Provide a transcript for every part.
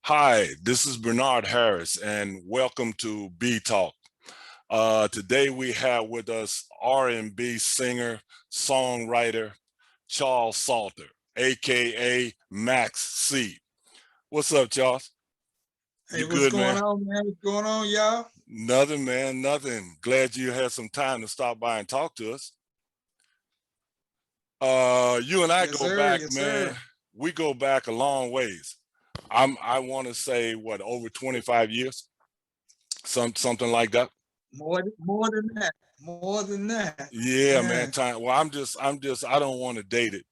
Hi, this is Bernard Harris, and welcome to B Talk. Today we have with us R&B singer, songwriter Charles Salter, aka Max C. What's up, Charles? Hey, You what's good, going man? on, man? What's going on, y'all? Nothing, man, nothing. Glad you had some time to stop by and talk to us. You and I Yes, go sir. back, Yes, man. sir. We go back a long ways. I want to say what, over 25 years, something like that. More than that. More than that. Yeah, Yeah. man. Time. Well, I don't want to date it.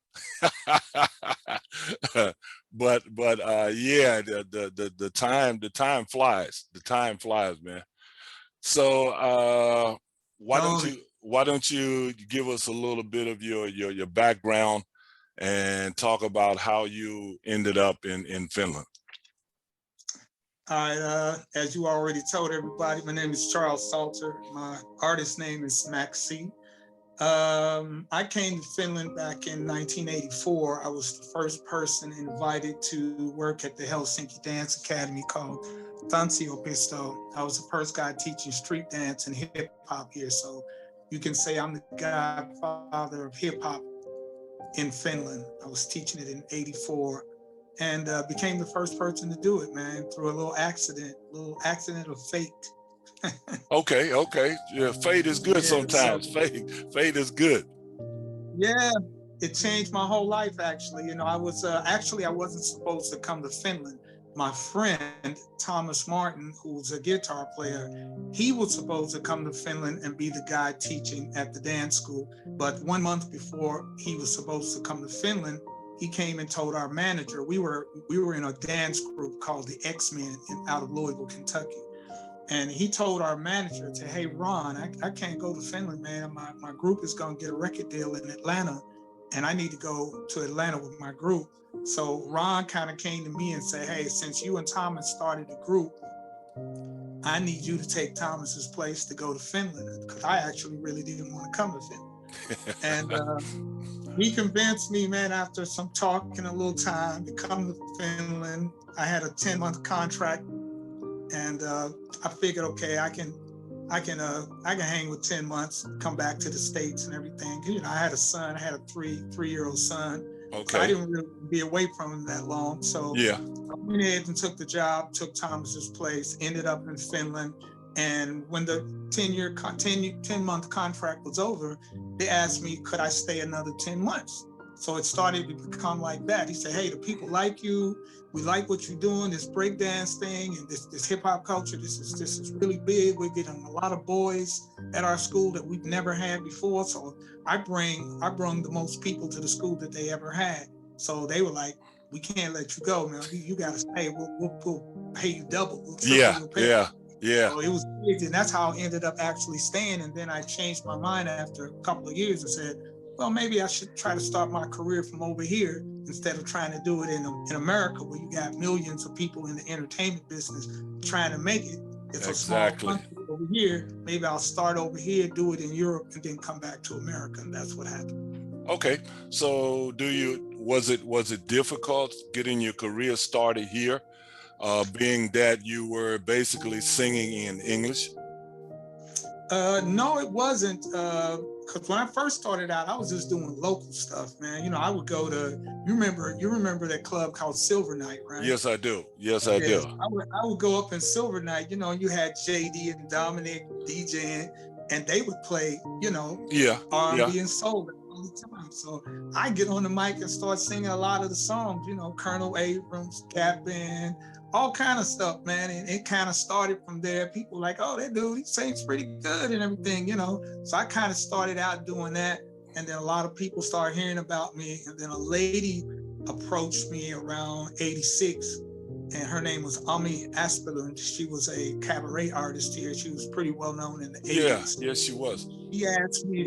but yeah, the time flies. The time flies, man. So why don't No, you give us a little bit of your background and talk about how you ended up in Finland? all right. As you already told everybody, my name is Charles Salter. My artist name is Max C. I came to Finland back in 1984. I was the first person invited to work at the Helsinki Dance Academy called Tanssio. I was the first guy teaching street dance and hip hop here. So you can say I'm the godfather of hip hop in Finland. I was teaching it in '84 and became the first person to do it, man, through a little accident of fate. Okay. Yeah, fate is good Yeah, so sometimes. Fate is good. yeah, it changed my whole life. Actually, I wasn't supposed to come to Finland. My friend Thomas Martin, who's a guitar player, he was supposed to come to Finland and be the guy teaching at the dance school. But 1 month before he was supposed to come to Finland, he came and told our manager. We were in a dance group called the X-Men out of Louisville, Kentucky. And he told our manager, to, hey, Ron, I can't go to Finland, man. My group is going to get a record deal in Atlanta, and I need to go to Atlanta with my group. So Ron kind of came to me and said, hey, since you and Thomas started the group, I need you to take Thomas's place to go to Finland, because I actually really didn't want to come to Finland. And he convinced me, man, after some talking a little time, to come to Finland. I had a 10-month contract, and I figured, okay, I can hang with 10 months, come back to the States and everything. I had a son. I had a three-year-old son, so I Okay. didn't really be away from him that long. So Yeah. I went ahead and took the job, took Thomas's place, ended up in Finland. And when the 10-month contract was over, they asked me, could I stay another 10 months? So it started to become like that. He said, hey, the people like you. We like what you're doing, this breakdance thing and this hip hop culture. This is really big. We're getting a lot of boys at our school that we've never had before. So I bring the most people to the school that they ever had. So they were like, we can't let you go, man. You got to stay. We'll pay you double. We'll triple Yeah. your pay. Yeah. Yeah. So it was crazy. And that's how I ended up actually staying. And then I changed my mind after a couple of years and said, well, maybe I should try to start my career from over here instead of trying to do it in America, where you got millions of people in the entertainment business trying to make it. It's a small Exactly. country over here. Maybe I'll start over here, do it in Europe, and then come back to America. And that's what happened. Okay. So was it difficult getting your career started here, being that you were basically singing in English? No, it wasn't. Because when I first started out, I was just doing local stuff, man. I would go to. You remember that club called Silver Night, right? Yes, I do. Yes, I Yes, do. I would go up in Silver Night. You had JD and Dominic DJing, and they would play, Yeah. Yeah. R&B and soul all the time. So I get on the mic and start singing a lot of the songs. Colonel Abrams, Gap Band, all kind of stuff, man. And it kind of started from there. People like, oh, that dude, he sings pretty good and everything. So I kind of started out doing that, and then a lot of people started hearing about me, and then a lady approached me around '86, and her name was Ami Aspelund. She was a cabaret artist here. She was pretty well known in the Yeah. 80s. Yes, she was. She asked me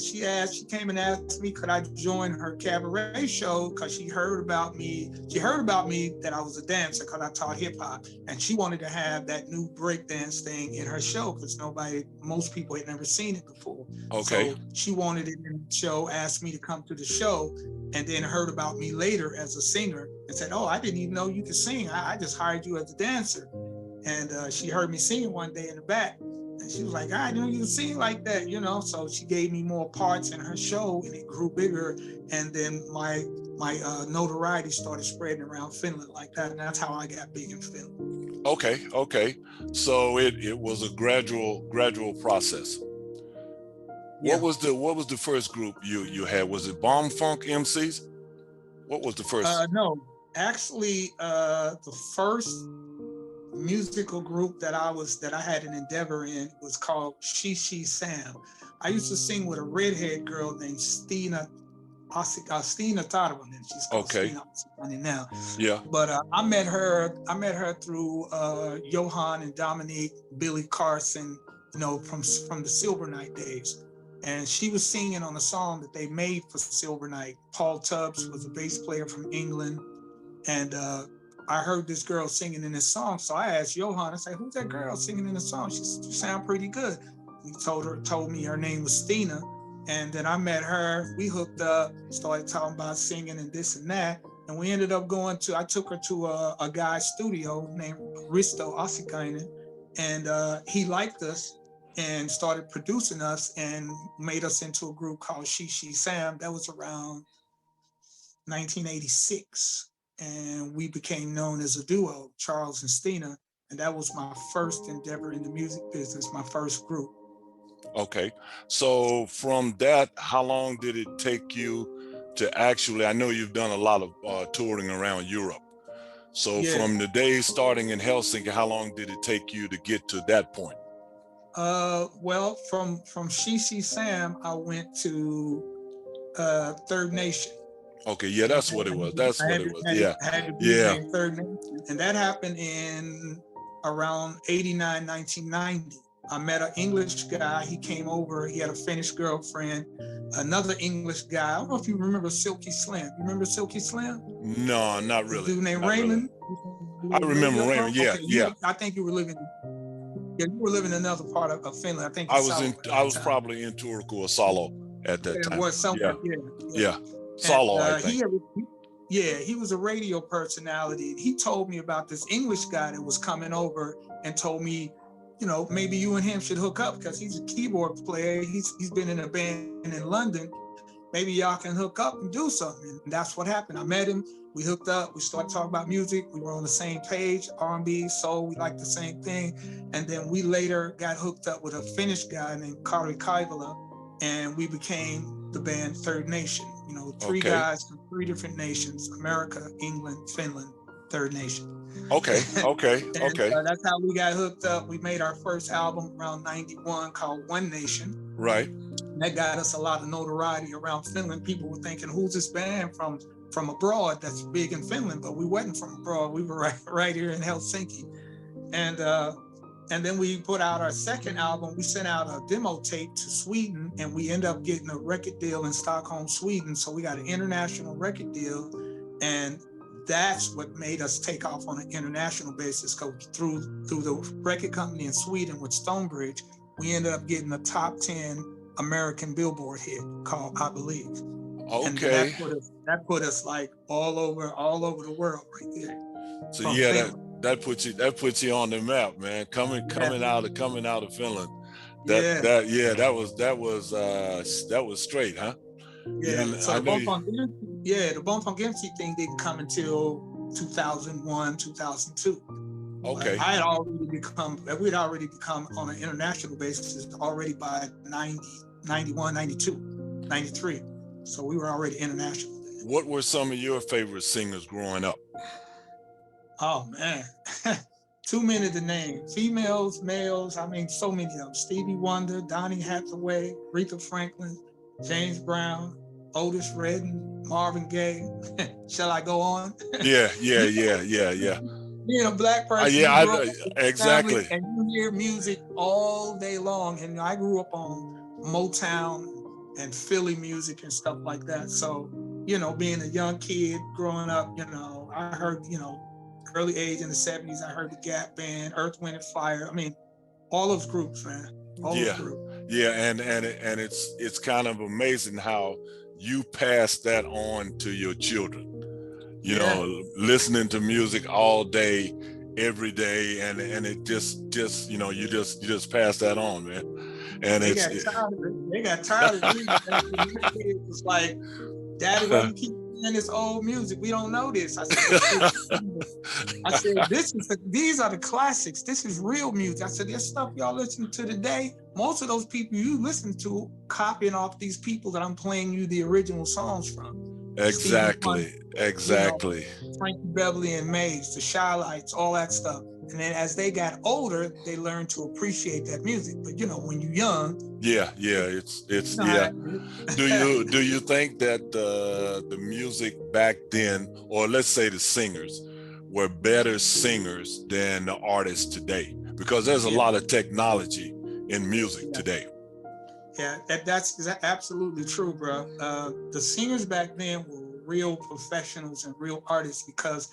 she came and asked me, could I join her cabaret show? Because she heard about me that I was a dancer, because I taught hip hop. And she wanted to have that new breakdance thing in her show, because most people had never seen it before. Okay. So she wanted it in the show, asked me to come to the show, and then heard about me later as a singer. and said, "Oh, I didn't even know you could sing. I just hired you as a dancer." And she heard me singing one day in the back, and she was like, "I didn't know you could sing like that, you know." So she gave me more parts in her show, and it grew bigger. And then my notoriety started spreading around Finland like that, and that's how I got big in Finland. Okay, okay. So it was a gradual process. Yeah. What was the first group you had? Was it Bomb Funk MCs? What was the first? No, actually, the first musical group that I had an endeavor in was called She Sam. I used to sing with a redhead girl named Stina Tarvonen. She's called Okay. Stina Ossikainen now. Yeah. But I met her through Johan and Dominique, Billy Carson, you know, from the Silver Night days. And she was singing on a song that they made for Silver Night. Paul Tubbs was a bass player from England. And I heard this girl singing in this song. So I asked Johan, I said, "Who's that girl singing in the song? She sound pretty good." He told me her name was Stina. And then I met her, we hooked up, started talking about singing and this and that. And we ended up I took her to a guy's studio named Risto Ossikainen. And he liked us and started producing us and made us into a group called She Sam. That was around 1986. And we became known as a duo, Charles and Stina. And that was my first endeavor in the music business, my first group. Okay. So from that, how long did it take you to actually, I know you've done a lot of touring around Europe. So Yeah. from the days starting in Helsinki, how long did it take you to get to that point? Well, from She Sam, I went to Third Nation. Okay, yeah, that's what it was. That's what it was. Yeah, I had to be yeah. named Third Nation. And that happened in around 89, 1990. I met an English guy. He came over. He had a Finnish girlfriend. Another English guy. I don't know if you remember Silky Slim. You remember Silky Slim? No, not really. A dude named Not Raymond. Really. I remember Raymond. Yeah, okay, yeah. I think you were living. Yeah, you were living in another part of Finland. I think I was probably in Turku or Salo at that time. It was somewhere. Yeah. Salo, and, I think. He was a radio personality. He told me about this English guy that was coming over and told me, you know, maybe you and him should hook up because he's a keyboard player. He's been in a band in London. Maybe y'all can hook up and do something. And that's what happened. I met him. We hooked up. We started talking about music. We were on the same page, R&B, soul. We liked the same thing. And then we later got hooked up with a Finnish guy named Kari Kaivala, and we became the band Third Nation. You know, three guys from three different nations: America, England, Finland, Third Nation. Okay. That's how we got hooked up. We made our first album around 91 called One Nation. Right. And that got us a lot of notoriety around Finland. People were thinking, "Who's this band from abroad that's big in Finland?" But we wasn't from abroad. We were right here in Helsinki. And then we put out our second album. We sent out a demo tape to Sweden, and we ended up getting a record deal in Stockholm, Sweden. So we got an international record deal, and that's what made us take off on an international basis. Because through the record company in Sweden with Stonebridge, we ended up getting a top 10 American Billboard hit called "I Believe." Okay. And that put us like all over the world right there. So yeah, that puts you on the map, man. Coming out of Finland. That was straight, huh? Yeah. So the Bone Funk MC thing didn't come until 2001, 2002. Okay. We'd already become on an international basis already by 90, 91, 92, 93. So we were already international. What were some of your favorite singers growing up? Oh man, too many to name. Females, males, I mean, so many of them. Stevie Wonder, Donny Hathaway, Aretha Franklin, James Brown, Otis Redding, Marvin Gaye. Shall I go on? Yeah. Being a black person, exactly. And you hear music all day long. And I grew up on Motown and Philly music and stuff like that. So, you know, being a young kid growing up, you know, I heard, you know, early age in the 70s, I heard the Gap Band, Earth, Wind and Fire. I mean, all those groups, man. All those groups. Yeah, and it's kind of amazing how you pass that on to your children. you Yeah. know, listening to music all day, every day, and it just you know, you just pass that on, man. And They it's got tired of it. They got tired of music. My kids was like, Daddy, why you keep playing this old music? We don't know this. I said, this is I said, these are the classics. This is real music. I said, this stuff y'all listen to today, most of those people you listen to copying off these people that I'm playing you the original songs from. Stevie Wonder, you know, exactly. Frankie Beverly and Mays, the Shy Lights, all that stuff. And then as they got older, they learned to appreciate that music. But you know, when you're young, Yeah, you it's know yeah. how Do you think that the music back then, or let's say the singers, were better singers than the artists today? Because there's a yeah, lot of technology in music yeah. today. Yeah, that's absolutely true, bro. The singers back then were real professionals and real artists because,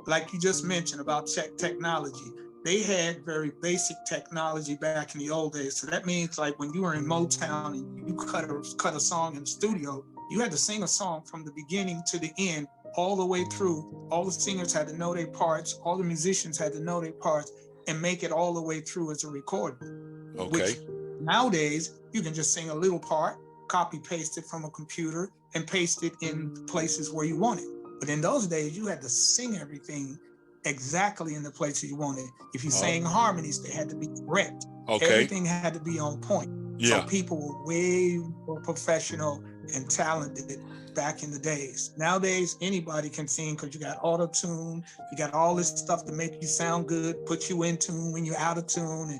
like you just mentioned about technology, they had very basic technology back in the old days. So that means like when you were in Motown and you cut a song in the studio, you had to sing a song from the beginning to the end, all the way through. All the singers had to know their parts. All the musicians had to know their parts and make it all the way through as a recording, Okay. which nowadays you can just sing a little part, copy paste it from a computer and paste it in places where you want it. But in those days, you had to sing everything exactly in the places you wanted. If you Uh, sang harmonies, they had to be correct. okay. Everything had to be on point. So Yeah. people were way more professional and talented back in the days. Nowadays, anybody can sing because you got auto tune, you got all this stuff to make you sound good, put you in tune when you're out of tune, and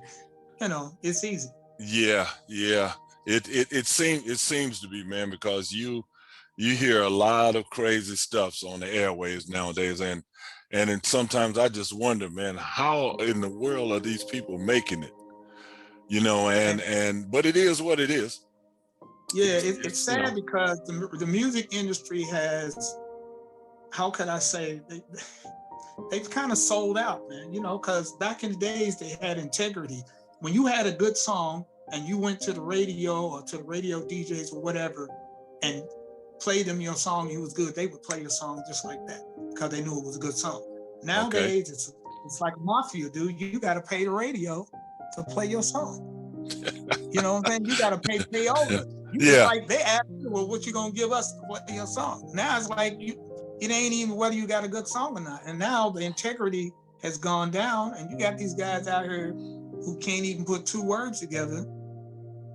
you know it's easy. Yeah. Yeah. It seems to be, man, because you hear a lot of crazy stuffs on the airwaves nowadays, and then sometimes I just wonder, man, how in the world are these people making it? You know, And and but it is what it is. yeah, it's It's you sad know. because the music industry has, how could I say, they've kind of sold out, man. You know, because back in the days they had integrity. When you had a good song and you went to the radio or to the radio DJs or whatever and played them your song, it was good. They would play your song just like that because they knew it was a good song. Okay. Nowadays it's like mafia, dude. You got to pay the radio to play your song. You know what I'm saying? You got to pay over. It's Yeah. like they ask you, well, what you gonna give us to play your song? Now it's like it ain't even whether you got a good song or not. And now the integrity has gone down, and you got these guys out here who can't even put two words together,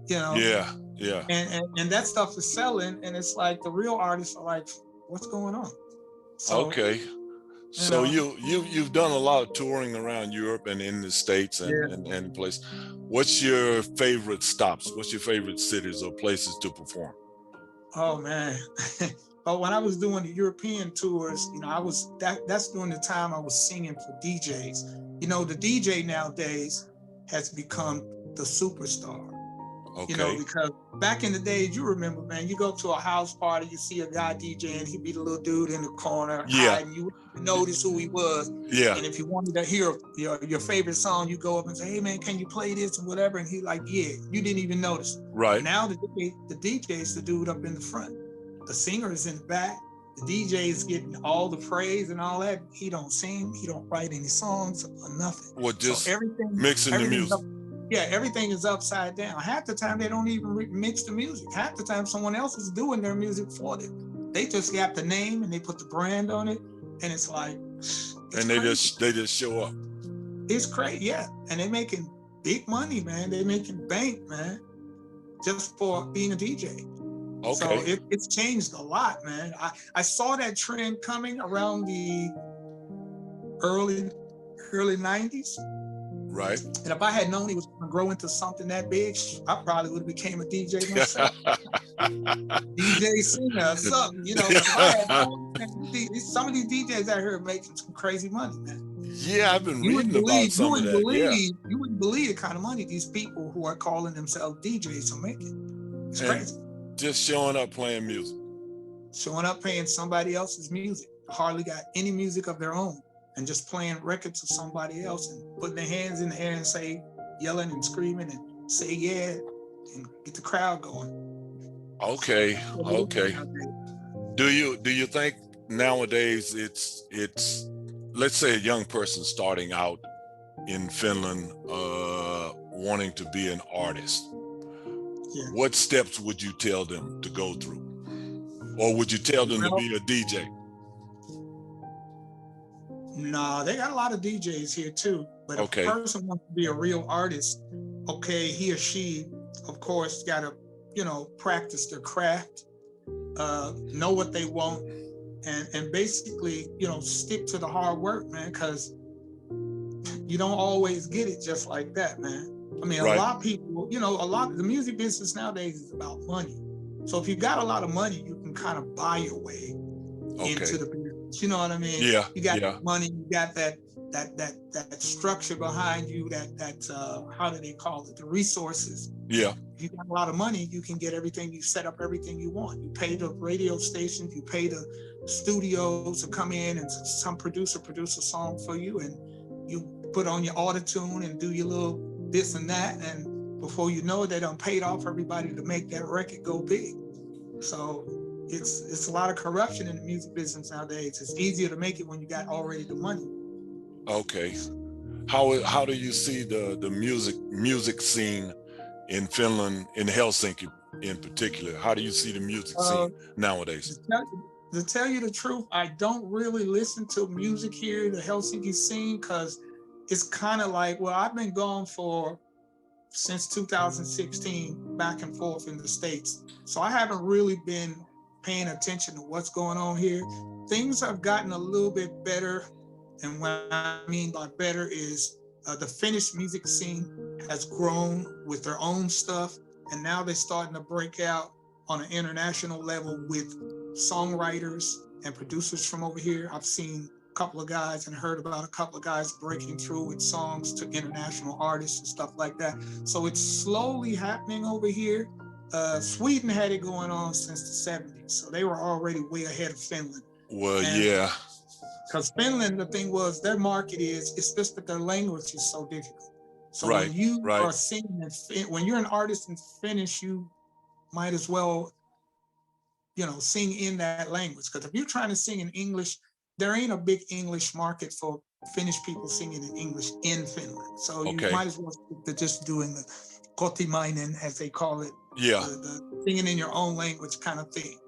you know, Yeah. Yeah. and that stuff is selling, and it's like the real artists are like, what's going on? So, Okay. you So know, you've done a lot of touring around Europe and in the States yeah. and place. What's your favorite stops? What's your favorite cities or places to perform? Oh man. But when I was doing the European tours, you know, that's during the time I was singing for DJs. You know, the DJ nowadays has become the superstar. You know, Okay. because back in the days, you remember, man, you go to a house party, you see a guy DJing, he'd be the little dude in the corner Yeah. hiding, you wouldn't notice who he was. Yeah. And if you wanted to hear your favorite song, you go up and say, hey man, can you play this and whatever? And he like, yeah, you didn't even notice. Right. Now the DJ is the dude up in the front. The singer is in the back. The DJ is getting all the praise and all that. He don't sing, he don't write any songs or nothing. Or So just mixing the everything's up, music. yeah, everything is upside down. Half the time they don't even mix the music. Half the time someone else is doing their music for them. They just got the name and they put the brand on it, and it's like it's And crazy. they just show up. It's crazy, yeah. And they're making big money, man. They're making bank, man, just for being a DJ. So Okay. it's changed a lot, man. I saw that trend coming around the early early 90s. Right. And if I had known he was going to grow into something that big, I probably would have became a DJ myself. DJ singer or something, you know. But if I had known, some of these DJs out here are making some crazy money, man. Yeah, I've been You wouldn't reading about believe, you some of wouldn't that. Yeah. believe, you wouldn't believe the kind of money these people who are calling themselves DJs are making. It's And crazy. just showing up playing music. Showing up paying somebody else's music, hardly got any music of their own, and just playing records of somebody else and putting their hands in the air and say, yelling and screaming and say yeah and get the crowd going. Okay. So, Okay. Do you think nowadays it's let's say a young person starting out in Finland, wanting to be an artist. Yeah. What steps would you tell them to go through? Or would you tell them to Well, be a DJ? nah, they got a lot of DJs here too. But if a Okay, person wants to be a real artist, okay, he or she, of course, got to, practice their craft, know what they want, and basically, stick to the hard work, man, because you don't always get it just like that, man. I mean, a right. lot of people, a lot of the music business nowadays is about money. So if you got a lot of money, you can kind of buy your way Okay. into the business. You know what I mean? Yeah, You got yeah, money, you got that structure behind you, that how do they call it? The resources. yeah, If you got a lot of money, you can get everything, you set up everything you want. You pay the radio stations, you pay the studios to come in and some producer produce a song for you, and you put on your auto-tune and do your little this and that, and before you know it, they done paid off everybody to make that record go big. So it's a lot of corruption in the music business nowadays. It's easier to make it when you got already the money. okay. How do you see the music scene in Finland, in Helsinki in particular? How do you see the music Uh, scene nowadays? to tell you the truth, I don't really listen to music here, the Helsinki scene, because it's kind of like, well, I've been gone since 2016, back and forth in the States. So I haven't really been paying attention to what's going on here. Things have gotten a little bit better. And what I mean by better is the Finnish music scene has grown with their own stuff. And now they're starting to break out on an international level with songwriters and producers from over here. I've seen a couple of guys and heard about a couple of guys breaking through with songs to international artists and stuff like that. So it's slowly happening over here. Sweden had it going on since the 70s. So they were already way ahead of Finland. Well, And yeah, because Finland, the thing was, their market it's just that their language is so difficult. So right, when you right. are singing, when you're an artist in Finnish, you might as well, sing in that language. Because if you're trying to sing in English, there ain't a big English market for Finnish people singing in English in Finland. So you Okay, might as well stick to just doing the kotimainen, as they call it, yeah, the singing in your own language kind of thing.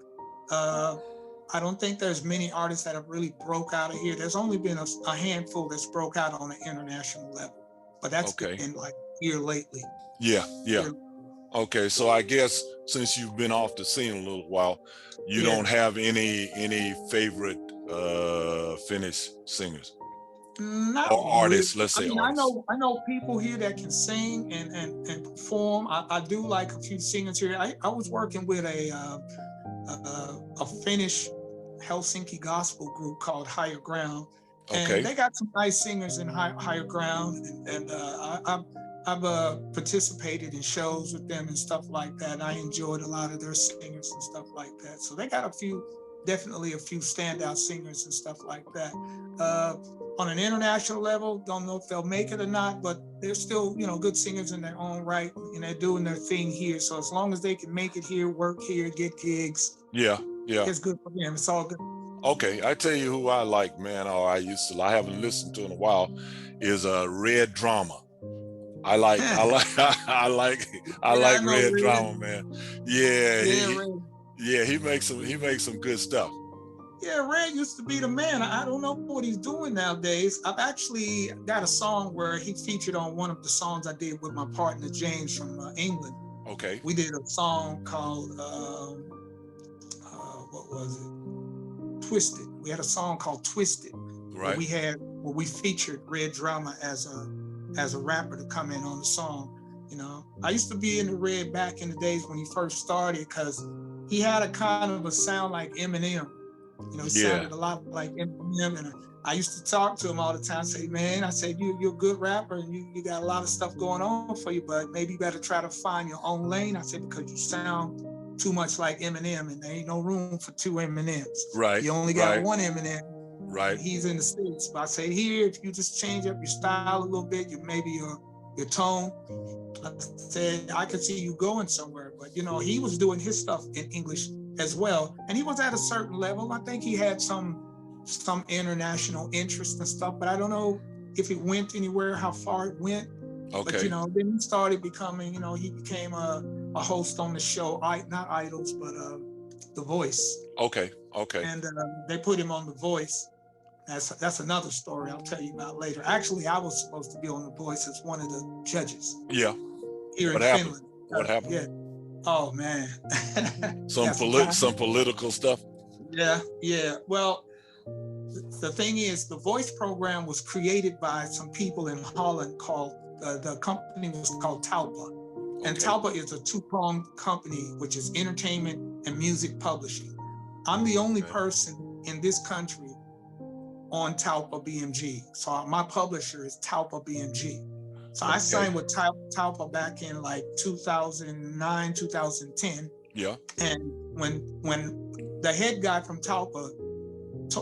I don't think there's many artists that have really broke out of here. There's only been a handful that's broke out on an international level, but that's okay, been like here lately. yeah, yeah. Here, Okay, so I guess since you've been off the scene a little while, you yeah, don't have any favorite Finnish singers not or really. artists, let's I say mean, artists. I know people here that can sing and perform. I do like a few singers here. I was working with a Finnish Helsinki gospel group called Higher Ground, and Okay, they got some nice singers in Higher Ground, and I've participated in shows with them and stuff like that. I enjoyed a lot of their singers and stuff like that. So they got definitely a few standout singers and stuff like that. On an international level, don't know if they'll make it or not, but they're still, good singers in their own right, and they're doing their thing here. So as long as they can make it here, work here, get gigs, yeah, yeah. it's good for them. It's all good. Okay, I tell you who I like, man, or I haven't listened to in a while, is Red Drama. I like I Yeah, I like know Red Red. Drama, man. Yeah, Yeah, Red. yeah, he makes some good stuff. Yeah, Red used to be the man. I don't know what he's doing nowadays. I've actually got a song where he featured on one of the songs I did with my partner James from England. Okay, We did a song called what was it? Twisted. We had a song called Twisted, right. where we featured Red Drama as a rapper to come in on the song. I used to be in the Red back in the days when he first started, because he had a kind of a sound like Eminem. He Yeah, sounded a lot like Eminem, and I used to talk to him all the time. Say, man, I said, you're a good rapper, and you got a lot of stuff going on for you, but maybe you better try to find your own lane. I said, because you sound too much like Eminem, and there ain't no room for two Eminems. right, You only got right, one Eminem. right. He's in the States. But I say here, if you just change up your style a little bit, maybe your tone, I said I could see you going somewhere. But he was doing his stuff in English as well. And he was at a certain level. I think he had some international interest and stuff, but I don't know if it went anywhere, how far it went. But Okay. then he started becoming, he became a host on the show, not Idols, but The Voice. Okay. Okay. And they put him on The Voice. That's another story I'll tell you about later. Actually, I was supposed to be on The Voice as one of the judges Yeah. here What in happened? Finland. What happened? Yeah. Oh man. Some political stuff. Yeah. Well, the thing is, the Voice program was created by some people in Holland called, the company was called Talpa. And Okay. Talpa is a two-pronged company, which is entertainment and music publishing. I'm the only person in this country on Talpa BMG. So my publisher is Talpa BMG. So I signed with Talpa back in like 2009, 2010. Yeah. And when the head guy from Talpa,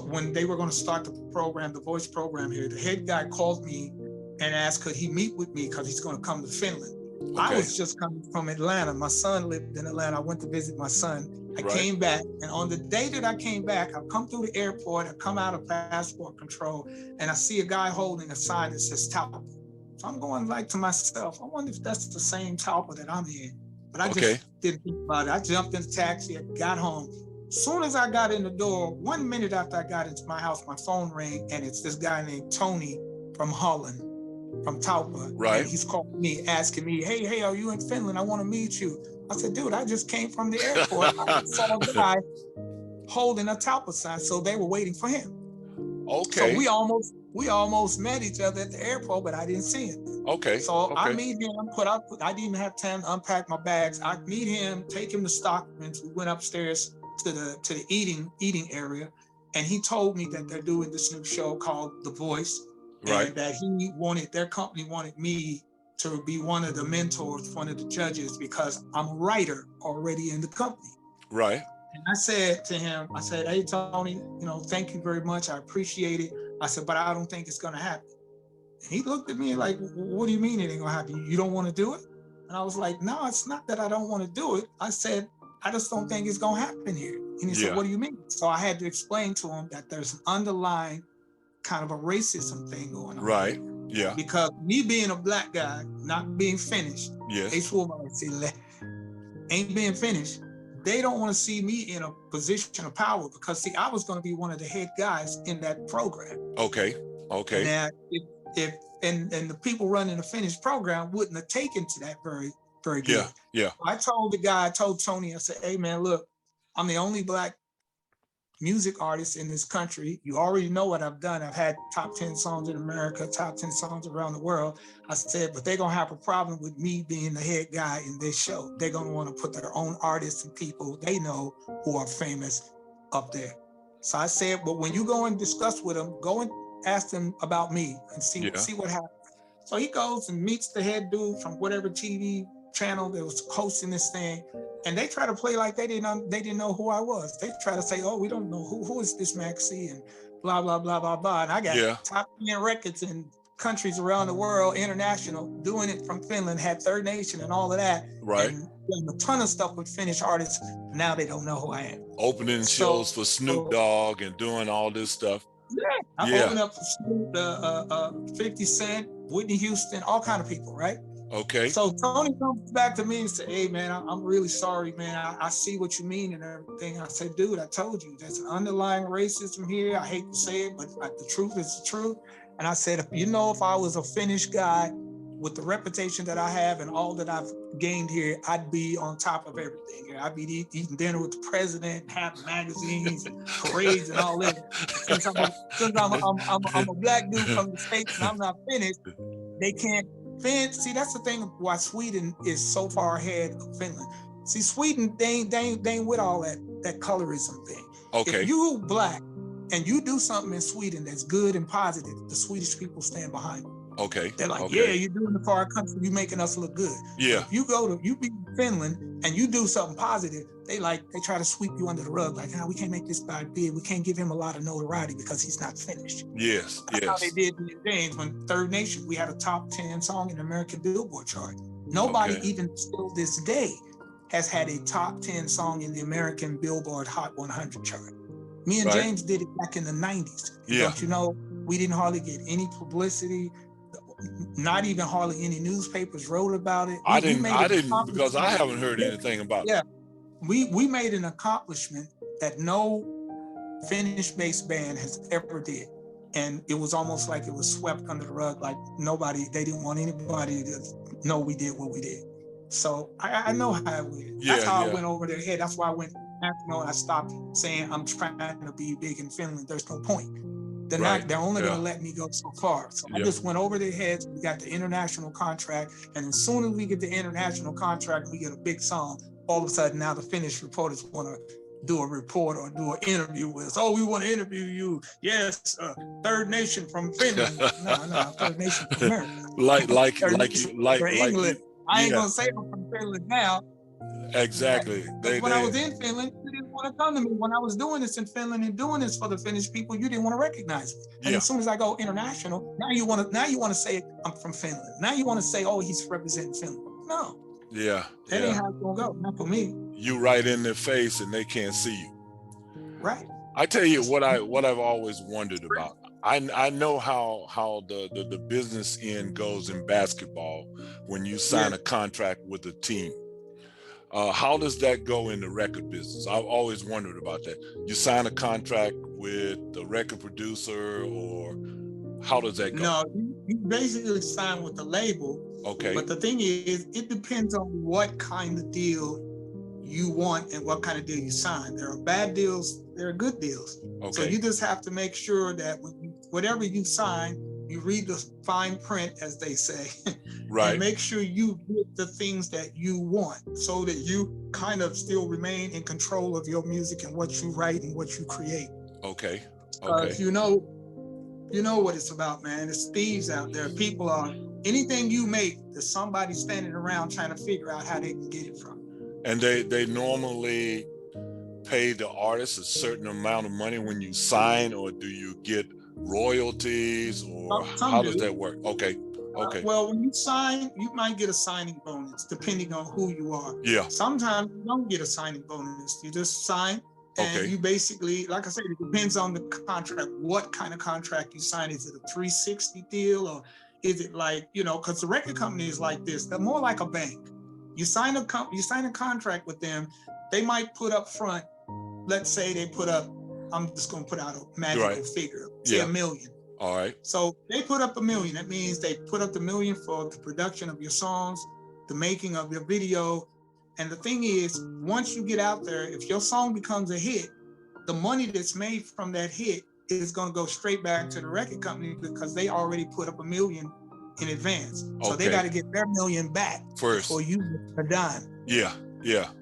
when they were going to start the program, the Voice program here, the head guy called me and asked, could he meet with me because he's going to come to Finland. Okay. I was just coming from Atlanta. My son lived in Atlanta. I went to visit my son. I came back, and on the day that I came back, I come through the airport, I come out of passport control, and I see a guy holding a sign that says Talpa. So I'm going like to myself, I wonder if that's the same Talpa that I'm in. But I just didn't think about it. I jumped in the taxi, I got home. As soon as I got in the door, 1 minute after I got into my house, my phone rang, and it's this guy named Tony from Holland, from Talpa. Right. And he's calling me, asking me, hey, are you in Finland? I want to meet you. I said, dude, I just came from the airport. I saw a guy holding a Talpa sign, so they were waiting for him. Okay. So we almost met each other at the airport, but I didn't see him. Okay. So I meet him, I didn't have time to unpack my bags. I meet him, take him to Stockman's. We went upstairs to the eating area, and he told me that they're doing this new show called The Voice, and that their company wanted me to be one of the mentors, one of the judges, because I'm a writer already in the company. Right. And I said to him, hey, Tony, thank you very much. I appreciate it. I said, but I don't think it's going to happen. And he looked at me like, what do you mean it ain't going to happen? You don't want to do it? And I was like, no, it's not that I don't want to do it. I said, I just don't think it's going to happen here. And he said, what do you mean? So I had to explain to him that there's an underlying kind of a racism thing going on. Right. Yeah. Because me being a black guy, not being finished, yes, ain't being finished, they don't want to see me in a position of power because, see, I was going to be one of the head guys in that program. Okay. Now, if the people running the finished program wouldn't have taken to that very, very good. Yeah. I told Tony, I said, hey, man, look, I'm the only black music artist in this country. You already know what I've done. I've had top 10 songs in America, top 10 songs around the world. I said, but they're going to have a problem with me being the head guy in this show. They're going to want to put their own artists and people they know who are famous up there. So I said, but when you go and discuss with them, go and ask them about me and see what happens. So he goes and meets the head dude from whatever TV channel that was hosting this thing, and they try to play like they didn't know who I was. They try to say, oh, we don't know who is this Maxie and blah blah blah blah blah. And I got top 10 records in countries around the world, international, doing it from Finland, had Third Nation and all of that. Right. And a ton of stuff with Finnish artists. Now they don't know who I am. Opening shows for Snoop Dogg and doing all this stuff. Yeah, I'm opening up for Snoop, 50 Cent, Whitney Houston, all kind of people, right? Okay. So Tony comes back to me and said, hey, man, I'm really sorry, man. I see what you mean and everything. I said, dude, I told you, there's an underlying racism here. I hate to say it, but the truth is the truth. And I said, if I was a Finnish guy with the reputation that I have and all that I've gained here, I'd be on top of everything here. I'd be eating dinner with the president, having magazines, parades and all that. Since I'm a black dude from the States and I'm not Finnish, they can't. See, that's the thing why Sweden is so far ahead of Finland. See, Sweden, they ain't with all that colorism thing. Okay. If you black and you do something in Sweden that's good and positive, the Swedish people stand behind you. Okay. They're like, yeah, you're doing it for our country. You're making us look good. Yeah. If you be in Finland and you do something positive, they try to sweep you under the rug. Like, we can't make this guy big. We can't give him a lot of notoriety because he's not finished. Yes. That's how they did these things when Third Nation, we had a top 10 song in the American Billboard chart. Nobody even still this day has had a top 10 song in the American Billboard Hot 100 chart. Me and Right. James did it back in the 90s. And Yeah. don't you know, we didn't hardly get any publicity, not even hardly any newspapers wrote about it. I We made an didn't because I accomplishment. haven't heard anything about it. Yeah, we made an accomplishment that no Finnish-based band has ever did. And it was almost like it was swept under the rug, like they didn't want anybody to know we did what we did. So I know how it went. That's how I went over their head. That's why I went national and I stopped saying I'm trying to be big in Finland. There's no point. They're only going to let me go so far. So I just went over their heads. We got the international contract. And as soon as we get the international contract, we get a big song. All of a sudden now the Finnish reporters want to do a report or do an interview with us. Oh, we want to interview you. Yes, third nation from Finland. No, third nation from America. like England. I ain't gonna say I'm from Finland now. Exactly. When I was in Finland, you didn't want to come to me. When I was doing this in Finland and doing this for the Finnish people, you didn't want to recognize me. And as soon as I go international, now you want to say I'm from Finland. Now you want to say, oh, he's representing Finland. No. Yeah. That ain't how it's gonna go. Not for me. You right in their face and they can't see you. Right. I tell you what I've always wondered about. I know how the business end goes in basketball when you sign a contract with a team. How does that go in the record business? I've always wondered about that. You sign a contract with the record producer, or how does that go? No, you basically sign with the label. Okay. But the thing is, it depends on what kind of deal you want and what kind of deal you sign. There are bad deals, there are good deals. Okay. So you just have to make sure that whatever you sign, you read the fine print, as they say, right, and make sure you get the things that you want so that you kind of still remain in control of your music and what you write and what you create. Okay. Because you know what it's about, man. There's thieves out there. People are, anything you make, there's somebody standing around trying to figure out how they can get it from you. And they normally pay the artist a certain amount of money when you sign, or do you get royalties, or how does that work? Okay. Well, when you sign, you might get a signing bonus depending on who you are. Yeah. Sometimes you don't get a signing bonus. You just sign, and you basically, like I said, it depends on the contract. What kind of contract you sign? Is it a 360 deal, or is it like, because the record company is like this. They're more like a bank. You sign a contract with them. They might put up front. Let's say they put up, I'm just going to put out a magical figure, say $1 million. All right. So they put up $1 million. That means they put up the $1 million for the production of your songs, the making of your video. And the thing is, once you get out there, if your song becomes a hit, the money that's made from that hit is going to go straight back to the record company because they already put up $1 million in advance. So they got to get their $1 million back first before you get a dime. Yeah.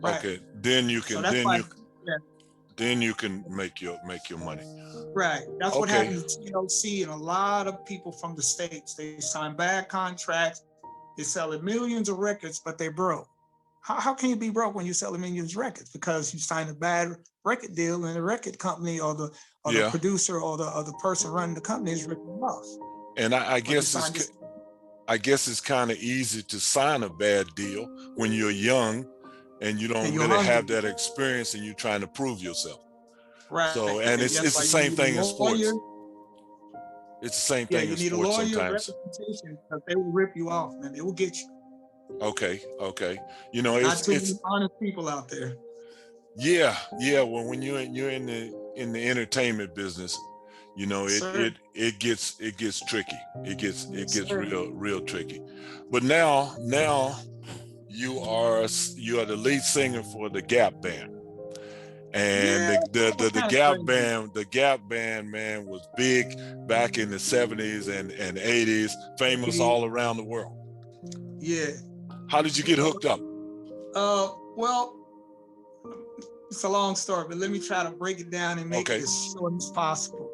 Right. Okay. Then you can then you can make your money. Right. That's what happened to TLC and a lot of people from the States. They sign bad contracts. They're selling millions of records, but they're broke. How can you be broke when you're selling millions of records? Because you signed a bad record deal and the record company or the producer or the person running the company is ripping you off. And I guess it's kind of easy to sign a bad deal when you're young and you don't really have that experience and you're trying to prove yourself. Right. So, and it's the same thing in sports. It's the same thing in sports sometimes. You need a lawyer representation because they will rip you off, man. They will get you. Okay. Not too many honest people out there. Yeah. Well, when you're in the entertainment business, it gets tricky. It gets real tricky. But now you are the lead singer for the Gap Band. And the Gap Band, man, was big back in the 70s and 80s, famous all around the world. Yeah. How did you get hooked up? Well, it's a long story, but let me try to break it down and make it as short as possible.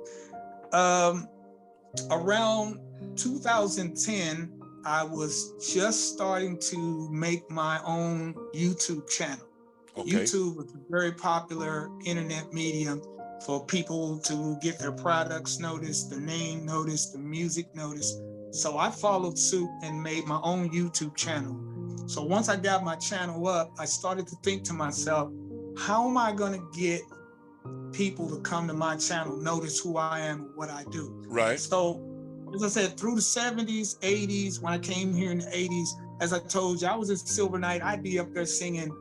Around 2010, I was just starting to make my own YouTube channel. YouTube was a very popular internet medium for people to get their products noticed, their name noticed, the music noticed. So I followed suit and made my own YouTube channel. So once I got my channel up, I started to think to myself, how am I going to get people to come to my channel, notice who I am and what I do? Right. So, as I said, through the 70s, 80s, when I came here in the 80s, as I told you, I was in Silver Knight. I'd be up there singing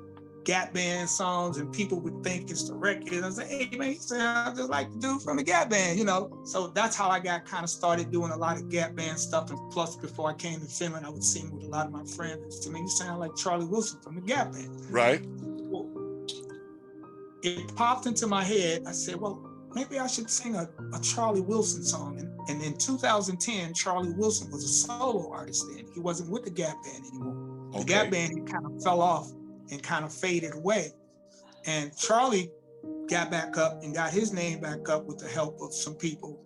Gap Band songs, and people would think it's the record. I was like, hey, man, he said, I just like the dude from the Gap Band, you know? So that's how I got kind of started doing a lot of Gap Band stuff. And plus, before I came to Finland, I would sing with a lot of my friends. To me, you sound like Charlie Wilson from the Gap Band. Right. It popped into my head. I said, well, maybe I should sing a Charlie Wilson song. And in 2010, Charlie Wilson was a solo artist then. He wasn't with the Gap Band anymore. The Gap Band kind of fell off and kind of faded away. And Charlie got back up and got his name back up with the help of some people.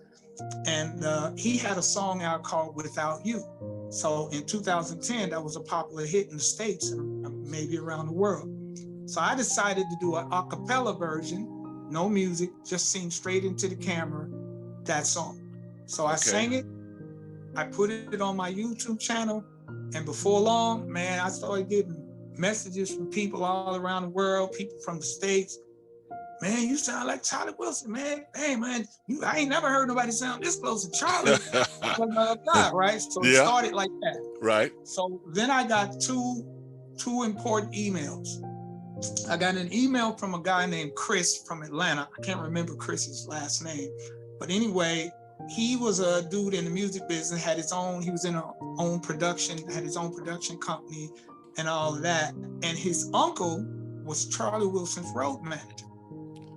And he had a song out called Without You. So in 2010, that was a popular hit in the States and maybe around the world. So I decided to do an a cappella version, no music, just sing straight into the camera, that song. So I sang it, I put it on my YouTube channel, and before long, man, I started getting messages from people all around the world, people from the States. Man, you sound like Charlie Wilson, man. Hey, man, I ain't never heard nobody sound this close to Charlie. Right? So it started like that. Right. So then I got two important emails. I got an email from a guy named Chris from Atlanta. I can't remember Chris's last name. But anyway, he was a dude in the music business, he was in his own production company and all of that. And his uncle was Charlie Wilson's road manager.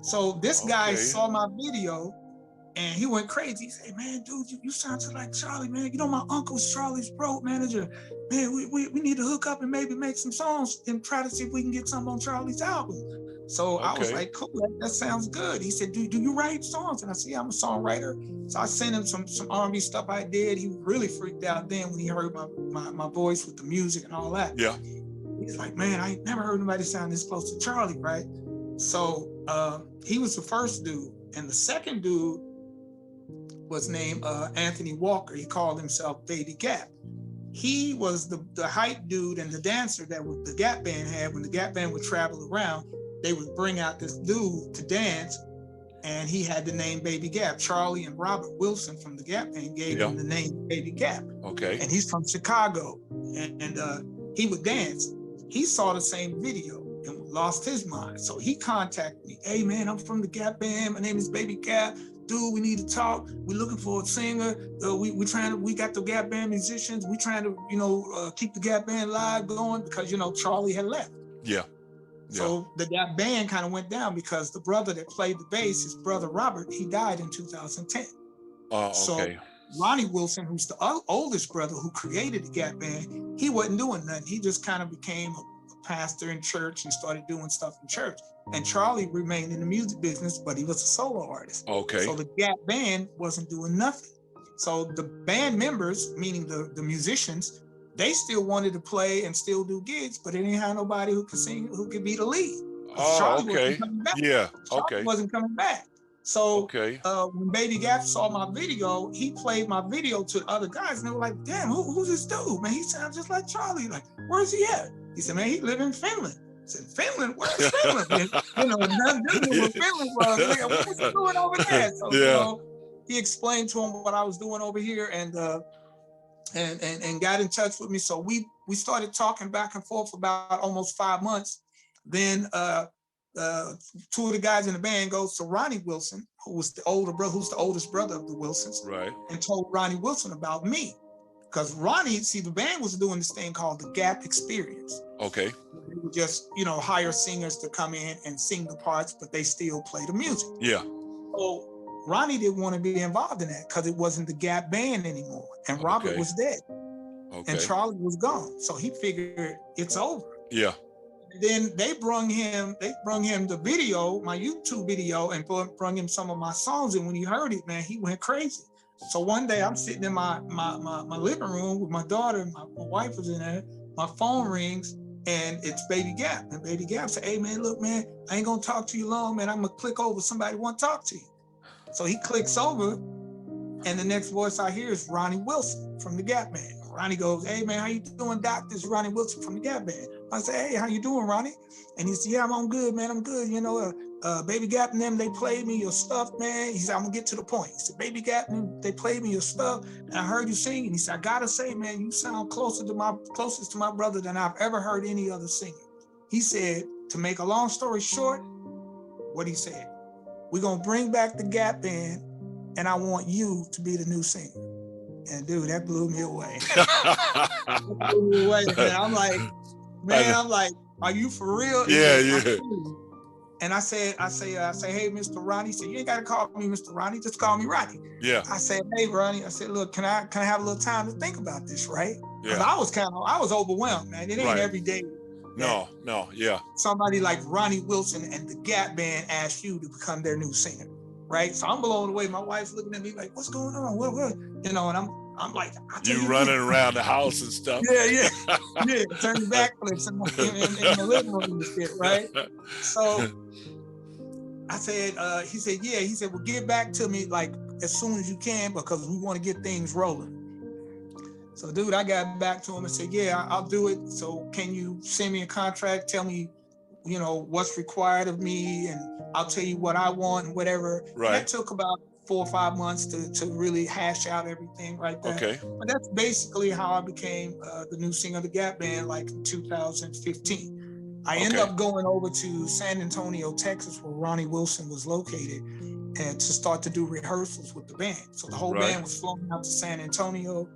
So this guy saw my video and he went crazy. He said, man, dude, you sound just like Charlie, man. You know, my uncle's Charlie's road manager. Man, we need to hook up and maybe make some songs and try to see if we can get something on Charlie's album. So I was like, cool, that sounds good. He said, do you write songs? And I said, yeah, I'm a songwriter. So I sent him some R&B stuff I did. He really freaked out then when he heard my voice with the music and all that. Yeah. He's like, man, I ain't never heard nobody sound this close to Charlie, right? So he was the first dude. And the second dude was named Anthony Walker. He called himself Baby Gap. He was the hype dude and the dancer that the Gap Band had. When the Gap Band would travel around, they would bring out this dude to dance, and he had the name Baby Gap. Charlie and Robert Wilson from the Gap Band gave him the name Baby Gap. Okay. And he's from Chicago, and he would dance. He saw the same video and lost his mind. So he contacted me. Hey man, I'm from the Gap Band. My name is Baby Gap. Dude, we need to talk. We're looking for a singer. We got the Gap Band musicians. We trying to, keep the Gap Band live going because, Charlie had left. Yeah. So the Gap Band kind of went down because the brother that played the bass, his brother Robert, he died in 2010. So Ronnie Wilson, who's the oldest brother who created the Gap Band, he wasn't doing nothing. He just kind of became a pastor in church and started doing stuff in church. And Charlie remained in the music business, but he was a solo artist. Okay. So the Gap Band wasn't doing nothing. So the band members, meaning the musicians, they still wanted to play and still do gigs, but they didn't have nobody who could sing, who could be the lead. Charlie wasn't coming back. Yeah. Charlie wasn't coming back. So when Baby Gap saw my video, he played my video to other guys, and they were like, "Damn, who's this dude? Man, he sounds just like Charlie. Like, where's he at?" He said, "Man, he live in Finland." I said, "Finland? Where's Finland?" Nothing to do with Finland was. What was he doing over there? So he explained to him what I was doing over here, and got in touch with me. So we started talking back and forth about almost 5 months. Then two of the guys in the band goes to Ronnie Wilson, who's the oldest brother of the Wilsons, right? And told Ronnie Wilson about me. Because Ronnie, the band was doing this thing called the Gap Experience. Okay. They would just, hire singers to come in and sing the parts, but they still play the music. Yeah. So Ronnie didn't want to be involved in that because it wasn't the Gap Band anymore. And Robert was dead. Okay. And Charlie was gone. So he figured it's over. Yeah. And then they brung him the video, my YouTube video, and brung him some of my songs. And when he heard it, man, he went crazy. So one day I'm sitting in my living room with my daughter, my wife was in there, my phone rings, and it's Baby Gap. And Baby Gap said, "Hey man, look man, I ain't gonna talk to you long, man. I'm gonna click over, somebody wanna talk to you." So he clicks over, and the next voice I hear is Ronnie Wilson from the Gap Band. Ronnie goes, hey man, how you doing, Doc? This is Ronnie Wilson from the Gap Band. I said, hey, how you doing, Ronnie? And he said, yeah, I'm good, man. I'm good. You know, Baby Gap and them, they played me your stuff, man. He said, I'm gonna get to the point. He said, Baby Gap and them, they played me your stuff, and I heard you sing. And he said, I gotta say, man, you sound closest to my brother than I've ever heard any other singer. He said, to make a long story short, what he said, we're gonna bring back the Gap Band, and I want you to be the new singer. And dude, that blew me away. That blew me away, man. I'm like, are you for real? Yeah, Said, yeah. And I say, hey, Mr. Ronnie. He said, you ain't gotta call me Mr. Ronnie, just call me Ronnie. Yeah. I said, hey, Ronnie. I said, look, can I have a little time to think about this, right? Because Yeah. I was overwhelmed, man. It ain't every day. No, yeah. Somebody like Ronnie Wilson and the Gap Band asked you to become their new singer, right? So I'm blown away. My wife's looking at me like, what's going on? What? You know, and I'm like, you running around the house and stuff. Yeah, turning backflips in the living room and shit, right? So I said, he said, yeah. He said, well, get back to me like as soon as you can because we want to get things rolling. So, dude, I got back to him and said, yeah, I'll do it. So can you send me a contract? Tell me, you know, what's required of me, and I'll tell you what I want and whatever. Right. And that took about 4 or 5 months to really hash out everything right there. Okay. But that's basically how I became the new singer of the Gap Band, like in 2015. I ended up going over to San Antonio, Texas, where Ronnie Wilson was located, and to start to do rehearsals with the band. So the whole band was flown out to San Antonio.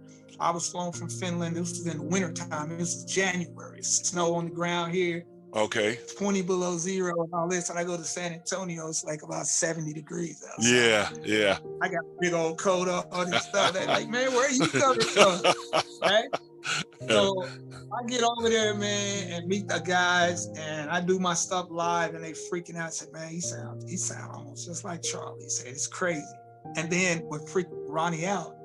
I was flown from Finland. This was in the wintertime. This was January. Snow on the ground here. Okay. 20 below zero and all this. And I go to San Antonio, it's like about 70 degrees outside. Yeah. I got a big old coat on and stuff. They're like, man, where are you coming from? Right? So I get over there, man, and meet the guys, and I do my stuff live, and they freaking out. I said, man, he sound almost just like Charlie. He said, it's crazy. And then what freaked Ronnie out,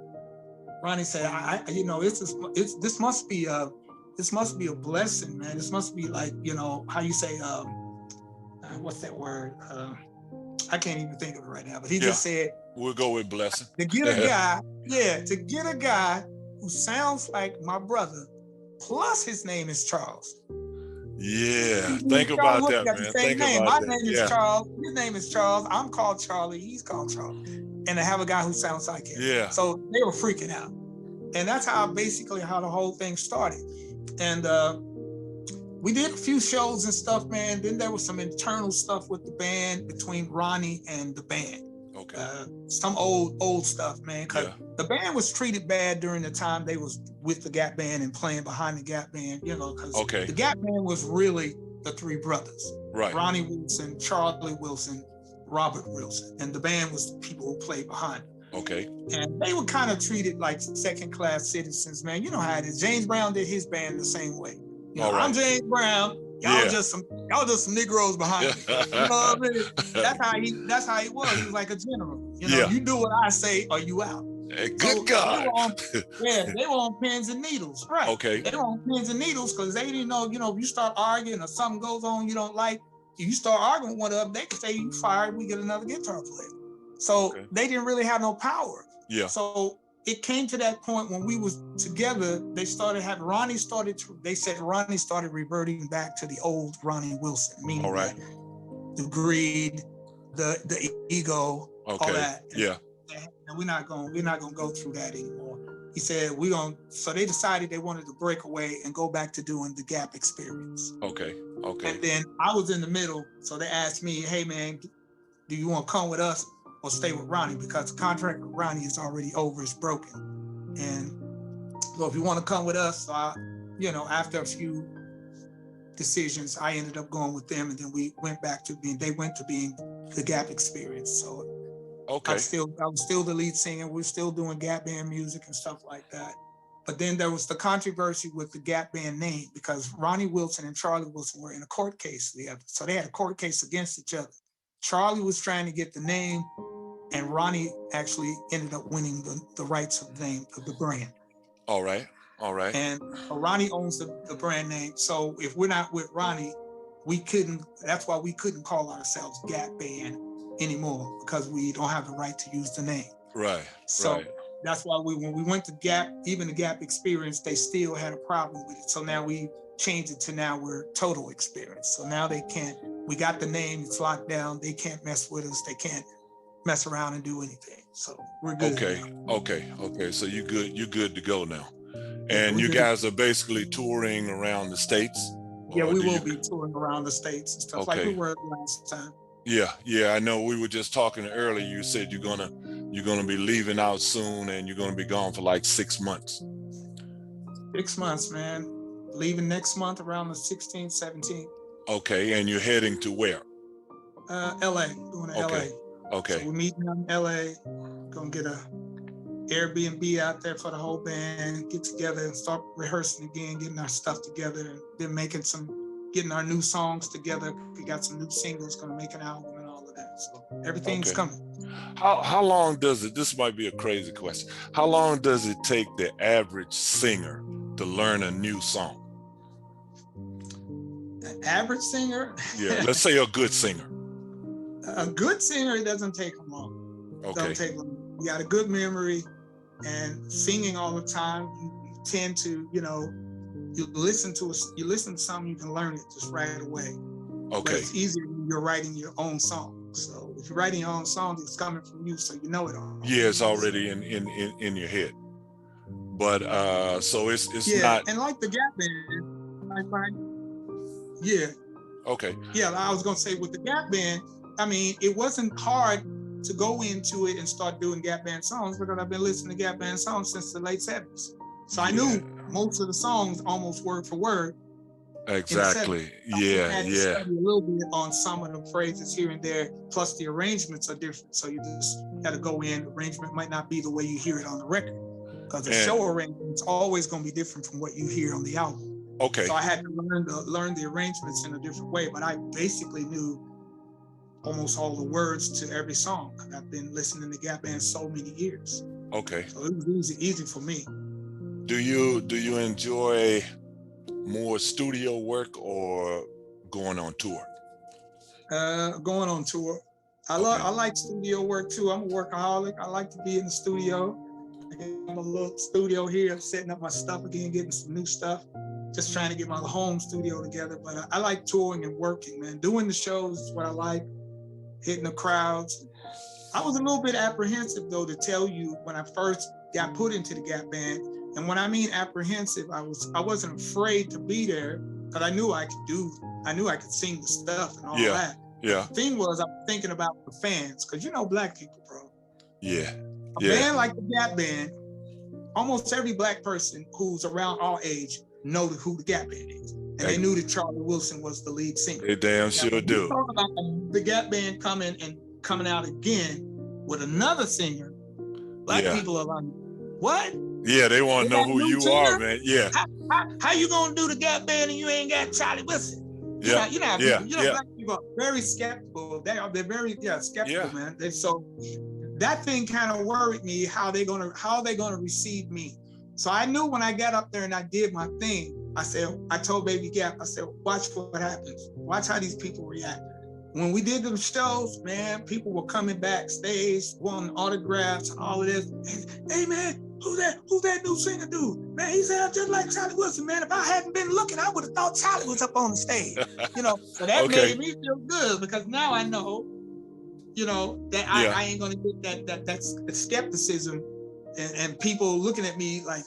Ronnie said, this must be a blessing, man. This must be like, you know, how you say, what's that word? I can't even think of it right now, but he just said, we'll go with blessing. To get a guy who sounds like my brother, plus his name is Charles. Yeah, think about that, man. Think about that. My name is Charles. His name is Charles. I'm called Charlie. He's called Charlie. And to have a guy who sounds like him. Yeah. So they were freaking out. And that's how the whole thing started. And we did a few shows and stuff, man. Then there was some internal stuff with the band between Ronnie and the band. Okay. Some old stuff, man. Because the band was treated bad during the time they was with the Gap Band and playing behind the Gap Band, you know, because the Gap Band was really the three brothers. Right. Ronnie Wilson, Charlie Wilson, Robert Wilson. And the band was the people who played behind them. Okay. And they were kind of treated like second-class citizens, man. You know how it is. James Brown did his band the same way. You know, I'm James Brown. Y'all just some Negroes behind me. You know what I mean? That's how he was. He was like a general. You know, you do what I say or you out. Good God. They were on pins and needles, right? Okay. They were on pins and needles because they didn't know, you know, if you start arguing or something goes on you don't like, if you start arguing with one of them, they could say you fired, we get another guitar player. So they didn't really have no power. Yeah. So it came to that point when we was together, they started Ronnie started reverting back to the old Ronnie Wilson, meaning the greed, the ego, all that. And we're not gonna go through that anymore. He said so they decided they wanted to break away and go back to doing the Gap experience. Okay. And then I was in the middle, so they asked me, hey man, do you want to come with us or stay with Ronnie? Because the contract with Ronnie is already over, it's broken. And so if you want to come with us, so after a few decisions, I ended up going with them, and then they went to being the Gap experience. So I was still the lead singer. We're still doing Gap Band music and stuff like that. But then there was the controversy with the Gap Band name because Ronnie Wilson and Charlie Wilson were in a court case together. So they had a court case against each other. Charlie was trying to get the name, and Ronnie actually ended up winning the rights of the name of the brand. All right. And Ronnie owns the brand name. So if we're not with Ronnie, that's why we couldn't call ourselves Gap Band anymore, because we don't have the right to use the name. Right. So that's why when we went to Gap, even the Gap Experience, they still had a problem with it. So now we changed it to now we're Total Experience. So now they can't. We got the name. It's locked down. They can't mess with us. They can't mess around and do anything. So we're good. Okay, now. okay. So you good? You good to go now? Yeah, And you guys are basically touring around the states? Yeah, Or we do will you... be touring around the states and stuff like Okay. we were last time. Yeah. I know we were just talking earlier. You said you're gonna be leaving out soon, and you're gonna be gone for like 6 months. 6 months, man. Leaving next month around the 16th, 17th. Okay, and you're heading to where? LA, going to Okay. LA. Okay. So we're meeting in LA, gonna get a Airbnb out there for the whole band, get together and start rehearsing again, getting our stuff together, and then getting our new songs together. We got some new singles, gonna make an album and all of that. So everything's coming. How long does it, this might be a crazy question, how long does it take the average singer to learn a new song? An average singer? Yeah, let's say a good singer. A good singer, it doesn't take them long. Okay. Don't take long. You got a good memory, and singing all the time, you tend to, you listen to something, you can learn it just right away. Okay. But it's easier when you're writing your own song. So if you're writing your own song, it's coming from you, so you know it all. Yeah, it's already in your head. But so it's not. And like the Gap Band, yeah. Okay. Yeah, I was gonna say with the Gap Band, I mean, it wasn't hard to go into it and start doing Gap Band songs because I've been listening to Gap Band songs since the late 70s. So I knew most of the songs almost word for word. Exactly. Yeah. I had to study a little bit on some of the phrases here and there. Plus the arrangements are different, so you just got to go in. Arrangement might not be the way you hear it on the record, because the show arrangement's always going to be different from what you hear on the album. Okay. So I had to learn the arrangements in a different way, but I basically knew almost all the words to every song. I've been listening to Gap Band so many years. Okay. So it was easy for me. Do you enjoy more studio work or going on tour? Going on tour. I like studio work too. I'm a workaholic. I like to be in the studio. I'm a little studio here. I'm setting up my stuff again, getting some new stuff. Just trying to get my home studio together. But I like touring and working, man. Doing the shows is what I like. Hitting the crowds. I was a little bit apprehensive though to tell you when I first got put into the Gap Band. And when I mean apprehensive, I wasn't afraid to be there because I knew I could sing the stuff and all that. Yeah. The thing was, I'm thinking about the fans, because black people, bro. Yeah. A band like the Gap Band, almost every black person who's around our age know who the Gap Band is. And they knew that Charlie Wilson was the lead singer. They damn sure do. Talk about the Gap Band coming out again with another singer. Black people are like, what? Yeah, they want to know who you are, man. Yeah. How you gonna do the Gap Band and you ain't got Charlie Wilson? Yeah. Black people are very skeptical. They're very skeptical, man. So that thing kind of worried me, how they gonna receive me. So I knew when I got up there and I did my thing, I told Baby Gap, I said, watch what happens. Watch how these people react. When we did them shows, man, people were coming backstage, wanting autographs and all of this. Hey man, who's that new singer dude? Man, he sounds just like Charlie Wilson, man. If I hadn't been looking, I would have thought Charlie was up on the stage. So that made me feel good, because now I know, that I ain't gonna get that skepticism and people looking at me like,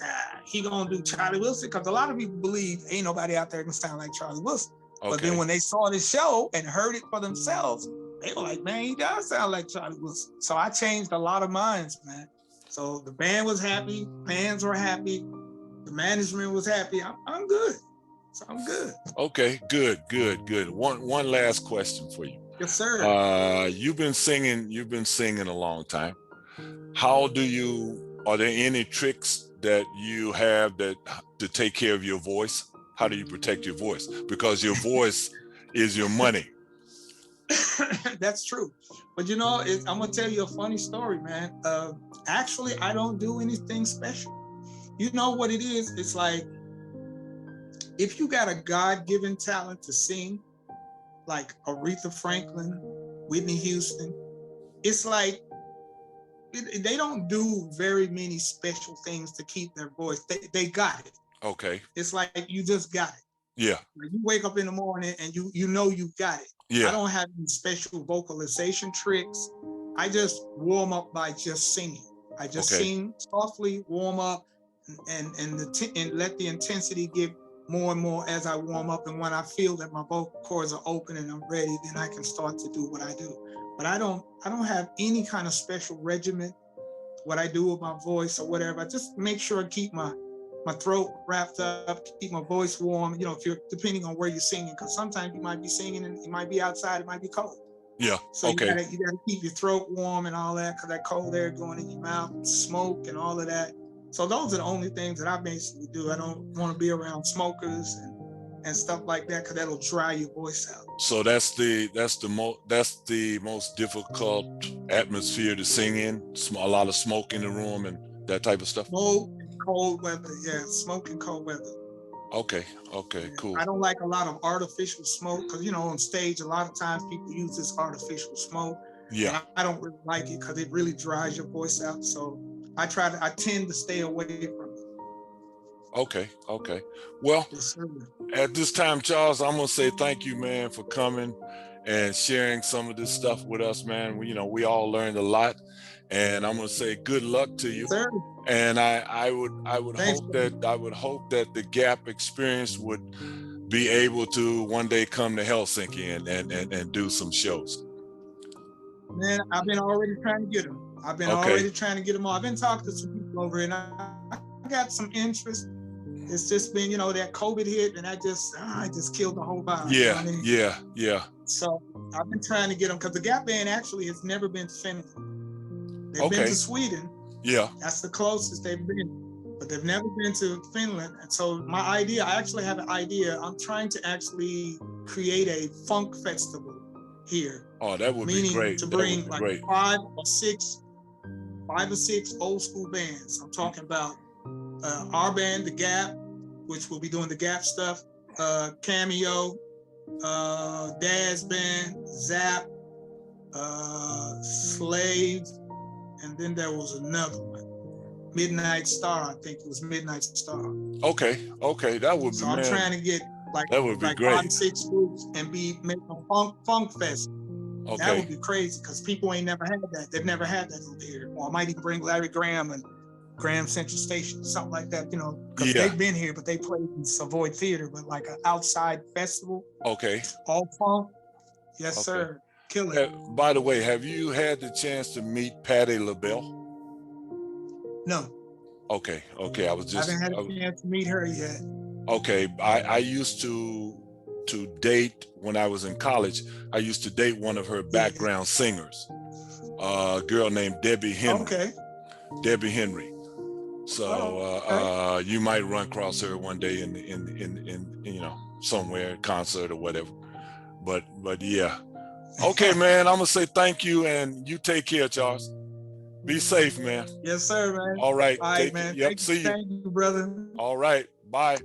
he gonna do Charlie Wilson, because a lot of people believe ain't nobody out there can sound like Charlie Wilson. But then when they saw the show and heard it for themselves, they were like, man, he does sound like Charlie Wilson. So I changed a lot of minds, man. So the band was happy, fans were happy, the management was happy. I'm good. So I'm good. Okay, good. One last question for you. Yes, sir. You've been singing a long time. Are there any tricks that you have to take care of your voice? How do you protect your voice? Because your voice is your money. That's true. But I'm gonna tell you a funny story, man. Actually, I don't do anything special. You know what it is? It's like, if you got a God-given talent to sing, like Aretha Franklin, Whitney Houston, it's like they don't do very many special things to keep their voice. They got it. Okay. It's like you just got it. Yeah. Like you wake up in the morning and you know you got it. Yeah. I don't have any special vocalization tricks. I just warm up by just singing. I just sing softly, warm up, and let the intensity get more and more as I warm up. And when I feel that my vocal cords are open and I'm ready, then I can start to do what I do. But I don't have any kind of special regimen, what I do with my voice or whatever. I just make sure I keep my throat wrapped up, keep my voice warm, you know, if you're depending on where you're singing, because sometimes you might be singing and it might be outside, it might be cold. Yeah. So you gotta keep your throat warm and all that, because that cold air going in your mouth, smoke and all of that. So those are the only things that I basically do. I don't want to be around smokers and stuff like that, because that'll dry your voice out. So that's the most difficult atmosphere to sing in. A lot of smoke in the room and that type of stuff. Smoke and cold weather, yeah, smoke and cold weather. Okay, Yeah. cool. I don't like a lot of artificial smoke, because you know on stage a lot of times people use this artificial smoke. Yeah. And I don't really like it because it really dries your voice out. So I tend to stay away from it. Okay. Well, Yes, sir. At this time, Charles, I'm gonna say thank you, man, for coming and sharing some of this stuff with us, man. We all learned a lot, and I'm gonna say good luck to you. Sir. And I would Thanks, hope that the Gap experience would be able to one day come to Helsinki and do some shows. Man, I've been already trying to get them. I've been already trying to get them all. I've been talking to some people over, and I got some interest. It's just been, that COVID hit, and I just killed the whole vibe. Yeah, you know what I mean? yeah. So I've been trying to get them, because the Gap Band actually has never been to Finland. They've been to Sweden. Yeah. That's the closest they've been, but they've never been to Finland. And so I actually have an idea. I'm trying to actually create a funk festival here. Oh, that would be great. To bring like five or six old school bands. I'm talking about our band, The Gap, which will be doing the Gap stuff, Cameo, Dad's band, Zap, Slave, and then there was another one, Midnight Star. I think it was Midnight Star. Okay, that would be. So I'm trying to get that would be like great. 5, 6 groups and make a funk fest. Okay. That would be crazy, because people ain't never had that. They've never had that over here. Or I might even bring Larry Graham and Graham Central Station, something like that, because they've been here, but they played in Savoy Theater, but like an outside festival. Okay. All funk. Yes, sir. Kill it. By the way, have you had the chance to meet Patti LaBelle? No. Okay. I was just. I haven't had a chance to meet her yet. Okay. I used to date, when I was in college, I used to date one of her background singers, a girl named Debbie Henry. Okay. Debbie Henry. So you might run across her one day in somewhere, concert or whatever. But yeah. Okay, man, I'm gonna say thank you, and you take care, Charles. Be safe, man. Yes, sir, man. All right. All right, man. Yep. See you. Thank you, brother. All right. Bye.